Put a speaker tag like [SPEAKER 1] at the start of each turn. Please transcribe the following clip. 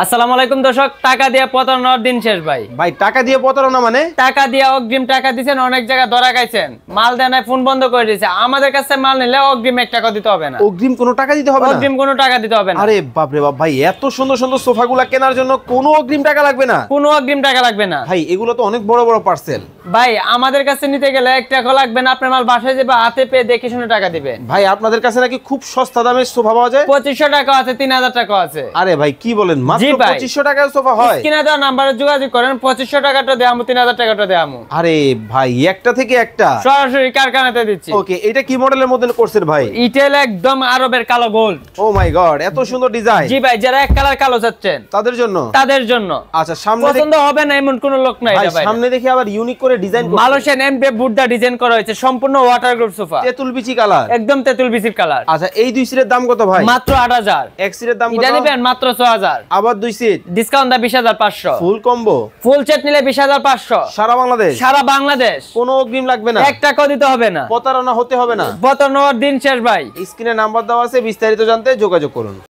[SPEAKER 1] আসসালামু আলাইকুম দর্শক, টাকা দিয়ে প্রতারণার দিন শেষ ভাই।
[SPEAKER 2] ভাই টাকা দিয়ে প্রতারণা মানে?
[SPEAKER 1] টাকা দিয়ে অগ্রিম টাকা দিয়েছেন, অনেক জায়গায় ধরা খাইছেন, মাল দেয় না, ফোন বন্ধ করে দিয়েছে। আমাদের কাছে মাল নিলে অগ্রিম 1 টাকা দিতে হবে না।
[SPEAKER 2] অগ্রিম কোনো টাকা দিতে হবে না?
[SPEAKER 1] অগ্রিম কোনো টাকা দিতে হবে না।
[SPEAKER 2] আরে বাপ রে বাপ, ভাই এত সুন্দর সুন্দর সোফাগুলা কেনার জন্য কোনো অগ্রিম টাকা লাগবে না?
[SPEAKER 1] কোনো অগ্রিম টাকা লাগবে না
[SPEAKER 2] ভাই এগুলো তো অনেক বড় বড় পার্সেল।
[SPEAKER 1] ভাই আমাদের কাছে নিতে গেলে 1 টাকা লাগবে না। আপনার মাল বাসায় যাবে, হাতে পেয়ে দেখে শুনে টাকা দিবেন।
[SPEAKER 2] ভাই আপনাদের কাছে নাকি খুব সস্তা দামে সোফা পাওয়া যায়?
[SPEAKER 1] 2500 টাকা আছে, 3000 টাকা আছে।
[SPEAKER 2] আরে ভাই কি বলেন, মাত্র 2500 টাকায় সোফা হয়?
[SPEAKER 1] স্ক্রিনে দেওয়া নাম্বারে যোগাযোগ করেন, 2500 টাকাটা দেয়ামু, 3000 টাকাটা দেয়ামু।
[SPEAKER 2] আরে ভাই একটা থেকে একটা
[SPEAKER 1] সরাসরি কারখানাতে দিচ্ছি।
[SPEAKER 2] ওকে, এটা কি মডেলের মধ্যে করছেন ভাই?
[SPEAKER 1] ইটেল একদম আরবের কালো গোল্ড।
[SPEAKER 2] ও মাই গড, এত সুন্দর ডিজাইন।
[SPEAKER 1] জি ভাই, যারা এক কালার কালো চাচ্ছেন তাদের জন্য।
[SPEAKER 2] আচ্ছা, সামনে
[SPEAKER 1] পছন্দ হবে না এমন কোন লোক নাই।
[SPEAKER 2] ভাই সামনে দেখি আবার ইউনিক করে ডিজাইন করা,
[SPEAKER 1] মালয়েশিয়ান এমবে বুড্ডা ডিজাইন করা হয়েছে, সম্পূর্ণ ওয়াটারপ্রুফ সোফা,
[SPEAKER 2] তেতুল বিচি কালার,
[SPEAKER 1] একদম তেতুল বিচির কালার।
[SPEAKER 2] আচ্ছা, এই দুই সিটের দাম কত ভাই?
[SPEAKER 1] মাত্র 8000।
[SPEAKER 2] এক সিটের দাম কত?
[SPEAKER 1] এটা নেবেন মাত্র 6000।
[SPEAKER 2] আবার দুই সিট
[SPEAKER 1] ডিসকাউন্ট দা 20500।
[SPEAKER 2] ফুল কম্বো,
[SPEAKER 1] ফুল সেট নিলে 20500।
[SPEAKER 2] সারা বাংলাদেশ?
[SPEAKER 1] সারা বাংলাদেশ।
[SPEAKER 2] কোনো অগ্রিম লাগবে না?
[SPEAKER 1] 1 টাকাও দিতে হবে না।
[SPEAKER 2] প্রতারণা হতে হবে না?
[SPEAKER 1] প্রতারণার দিন শেষ ভাই।
[SPEAKER 2] স্ক্রিনে নাম্বার দেওয়া আছে, বিস্তারিত জানতে যোগাযোগ করুন।